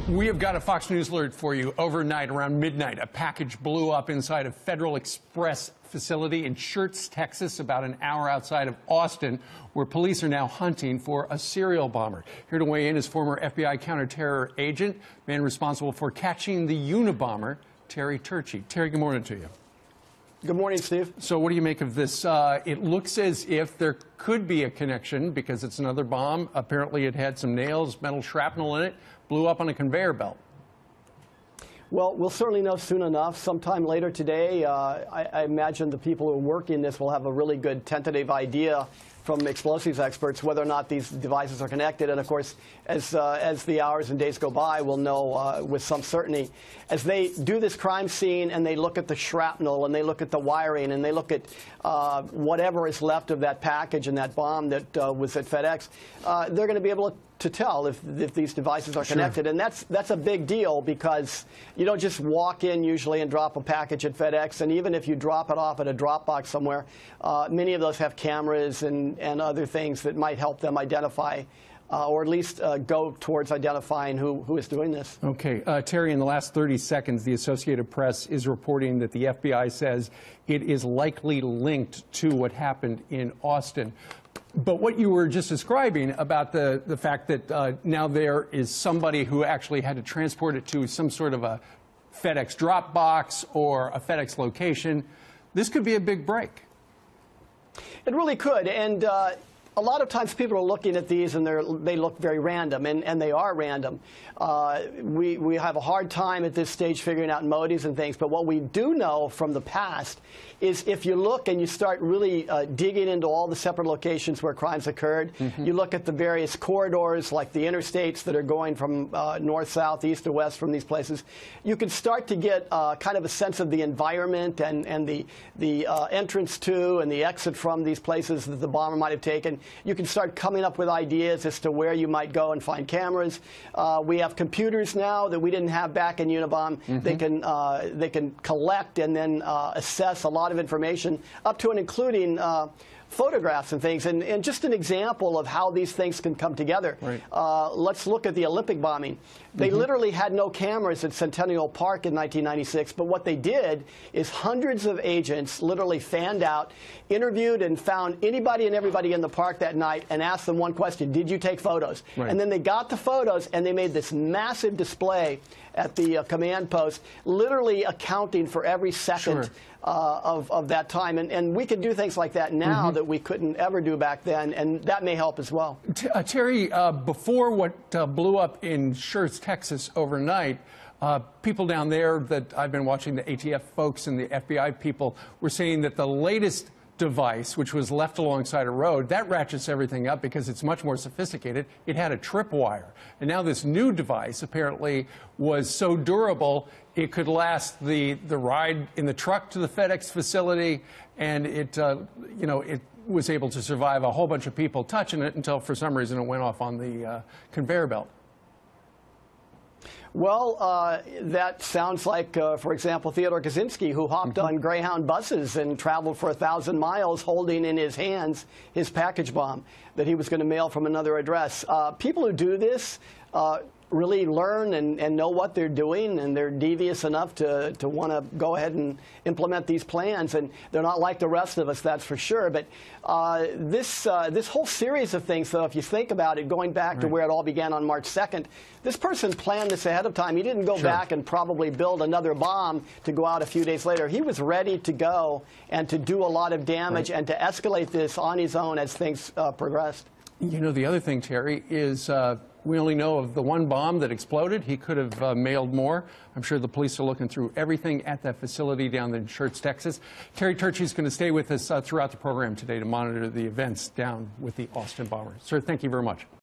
We have got a Fox News alert for you. Overnight, around midnight, a package blew up inside a Federal Express facility in Schertz, Texas, about an hour outside of Austin, where police are now hunting for a serial bomber. Here to weigh in is former FBI counterterror agent, man responsible for catching the Unabomber, Terry Turchi. Terry, good morning to you. Good morning, Steve. So what do you make of this? It looks as if there could be a connection because it's another bomb. Apparently it had some nails, metal shrapnel in it, blew up on a conveyor belt. Well, we'll certainly know soon enough. Sometime later today, I imagine the people who are working this will have a really good tentative idea from explosives experts whether or not these devices are connected. And of course, as the hours and days go by, we'll know with some certainty. As they do this crime scene and they look at the shrapnel and they look at the wiring and they look at whatever is left of that package and that bomb that was at FedEx, they're going to be able to tell if these devices are connected. Sure. And that's a big deal because you don't just walk in usually and drop a package at FedEx. And even if you drop it off at a drop box somewhere, many of those have cameras and other things that might help them identify or at least go towards identifying who is doing this. Okay. Terry, in the last 30 seconds, the Associated Press is reporting that the FBI says it is likely linked to what happened in Austin. But what you were just describing about the fact that now there is somebody who actually had to transport it to some sort of a FedEx drop box or a FedEx location, this could be a big break. It really could. And a lot of times people are looking at these and they look very random, and they are random. We have a hard time at this stage figuring out motives and things, but what we do know from the past is if you look and you start really digging into all the separate locations where crimes occurred, you look at the various corridors like the interstates that are going from north, south, east, or west from these places, you can start to get kind of a sense of the environment and the entrance to and the exit from these places that the bomber might have taken. You can start coming up with ideas as to where you might go and find cameras. We have computers now that we didn't have back in Unabomb. They can collect and then assess a lot of information, up to and including photographs and things. And just an example of how these things can come together. Right. Let's look at the Olympic bombing. They literally had no cameras at Centennial Park in 1996, but what they did is hundreds of agents literally fanned out, interviewed and found anybody and everybody in the park that night and asked them one question: did you take photos? Right. And then they got the photos and they made this massive display at the command post, literally accounting for every second of that time. And we can do things like that now that we couldn't ever do back then, and that may help as well. Terry, before what blew up in Schertz, Texas overnight, people down there that I've been watching, the ATF folks and the FBI people, were saying that the latest device, which was left alongside a road, that ratchets everything up because it's much more sophisticated. It had a tripwire. And now this new device apparently was so durable it could last the ride in the truck to the FedEx facility, and it was able to survive a whole bunch of people touching it until for some reason it went off on the conveyor belt. Well, that sounds like, for example, Theodore Kaczynski, who hopped on Greyhound buses and traveled for 1,000 miles holding in his hands his package bomb that he was going to mail from another address. People who do this really learn and know what they're doing, and they're devious enough to want to go ahead and implement these plans. And they're not like the rest of us, that's for sure. But this whole series of things, though, if you think about it, going back to where it all began on March 2nd, this person planned this ahead of time. He didn't go back and probably build another bomb to go out a few days later. He was ready to go and to do a lot of damage and to escalate this on his own as things progressed. You know, the other thing, Terry, is we only know of the one bomb that exploded. He could have mailed more. I'm sure the police are looking through everything at that facility down in Schertz, Texas. Terry Turchi is going to stay with us throughout the program today to monitor the events down with the Austin bomber. Sir, thank you very much.